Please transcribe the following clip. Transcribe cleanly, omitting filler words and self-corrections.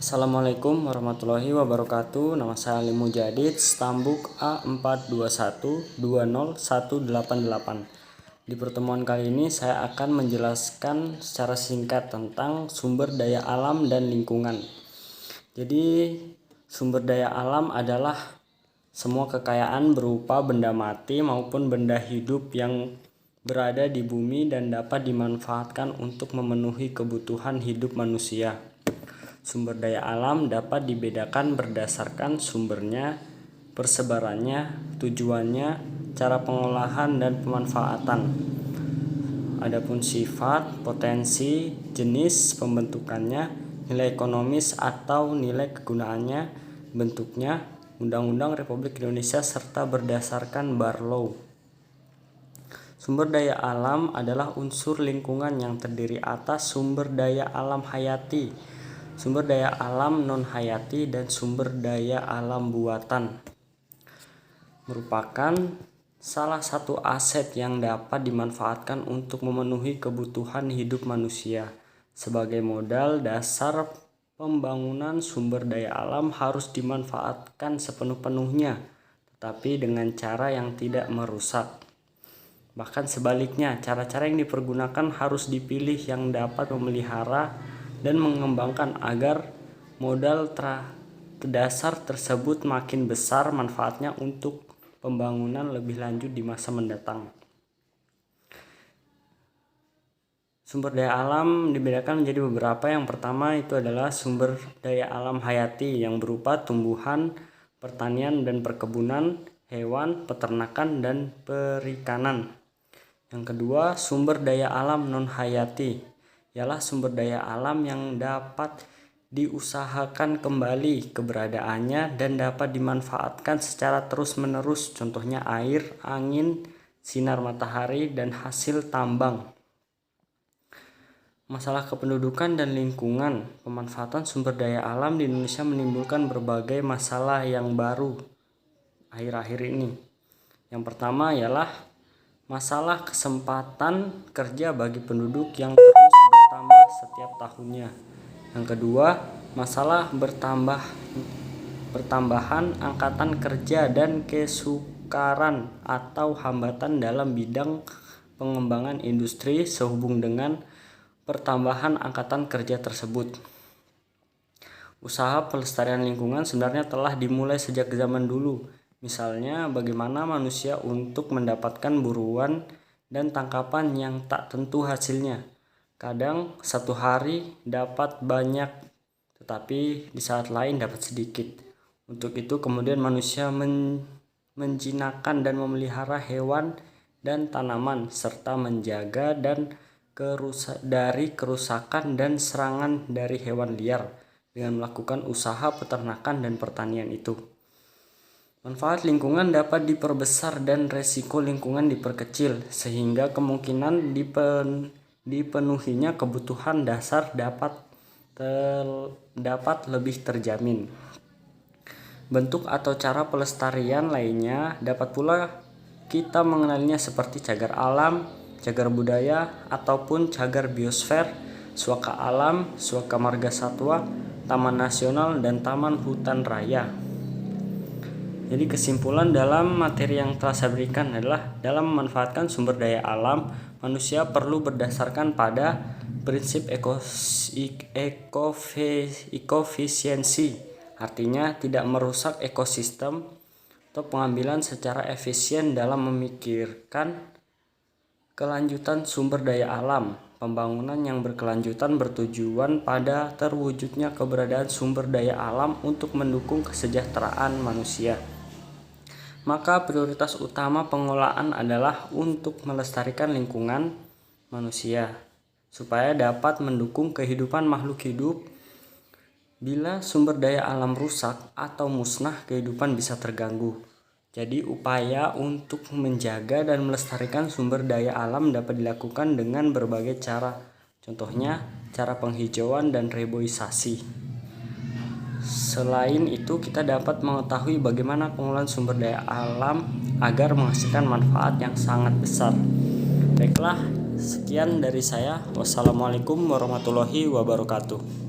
Assalamualaikum warahmatullahi wabarakatuh. Nama saya Ali Mujadid, Stambuk A42120188. Di pertemuan kali ini saya akan menjelaskan secara singkat tentang sumber daya alam dan lingkungan. Jadi sumber daya alam adalah semua kekayaan berupa benda mati maupun benda hidup yang berada di bumi dan dapat dimanfaatkan untuk memenuhi kebutuhan hidup manusia. Sumber daya alam dapat dibedakan berdasarkan sumbernya, persebarannya, tujuannya, cara pengolahan dan pemanfaatan. Adapun sifat, potensi, jenis pembentukannya, nilai ekonomis atau nilai kegunaannya, bentuknya, Undang-Undang Republik Indonesia serta berdasarkan Barlow. Sumber daya alam adalah unsur lingkungan yang terdiri atas sumber daya alam hayati, sumber daya alam non-hayati, dan sumber daya alam buatan. Merupakan salah satu aset yang dapat dimanfaatkan untuk memenuhi kebutuhan hidup manusia. Sebagai modal dasar pembangunan, sumber daya alam harus dimanfaatkan sepenuh-penuhnya, tetapi dengan cara yang tidak merusak. Bahkan sebaliknya, cara-cara yang dipergunakan harus dipilih yang dapat memelihara dan mengembangkan agar modal dasar tersebut makin besar manfaatnya untuk pembangunan lebih lanjut di masa mendatang. Sumber daya alam dibedakan menjadi beberapa. Yang pertama itu adalah sumber daya alam hayati yang berupa tumbuhan, pertanian dan perkebunan, hewan, peternakan dan perikanan. Yang kedua, sumber daya alam non-hayati ialah sumber daya alam yang dapat diusahakan kembali keberadaannya dan dapat dimanfaatkan secara terus-menerus, contohnya air, angin, sinar matahari, dan hasil tambang. Masalah kependudukan dan lingkungan. Pemanfaatan sumber daya alam di Indonesia menimbulkan berbagai masalah yang baru akhir-akhir ini. Yang pertama ialah masalah kesempatan kerja bagi penduduk yang terus bertambah setiap tahunnya. Yang kedua, masalah bertambahan angkatan kerja dan kesukaran atau hambatan dalam bidang pengembangan industri sehubung dengan pertambahan angkatan kerja tersebut. Usaha pelestarian lingkungan sebenarnya telah dimulai sejak zaman dulu. Misalnya bagaimana manusia untuk mendapatkan buruan dan tangkapan yang tak tentu hasilnya. Kadang satu hari dapat banyak, tetapi di saat lain dapat sedikit. Untuk itu kemudian manusia menjinakkan dan memelihara hewan dan tanaman, serta menjaga dan dari kerusakan dan serangan dari hewan liar dengan melakukan usaha peternakan dan pertanian itu. Manfaat lingkungan dapat diperbesar dan resiko lingkungan diperkecil, sehingga kemungkinan dipenuhinya kebutuhan dasar dapat lebih terjamin. Bentuk atau cara pelestarian lainnya dapat pula kita mengenalinya seperti cagar alam, cagar budaya, ataupun cagar biosfer, suaka alam, suaka marga satwa, taman nasional, dan taman hutan raya. Jadi kesimpulan dalam materi yang telah saya berikan adalah dalam memanfaatkan sumber daya alam, manusia perlu berdasarkan pada prinsip ekofisiensi, artinya tidak merusak ekosistem atau pengambilan secara efisien dalam memikirkan kelanjutan sumber daya alam. Pembangunan yang berkelanjutan bertujuan pada terwujudnya keberadaan sumber daya alam untuk mendukung kesejahteraan manusia. Maka prioritas utama pengelolaan adalah untuk melestarikan lingkungan manusia supaya dapat mendukung kehidupan makhluk hidup. Bila sumber daya alam rusak atau musnah, kehidupan bisa terganggu. Jadi upaya untuk menjaga dan melestarikan sumber daya alam dapat dilakukan dengan berbagai cara. Contohnya cara penghijauan dan reboisasi. Selain itu, kita dapat mengetahui bagaimana pengelolaan sumber daya alam agar menghasilkan manfaat yang sangat besar. Baiklah, sekian dari saya. Wassalamualaikum warahmatullahi wabarakatuh.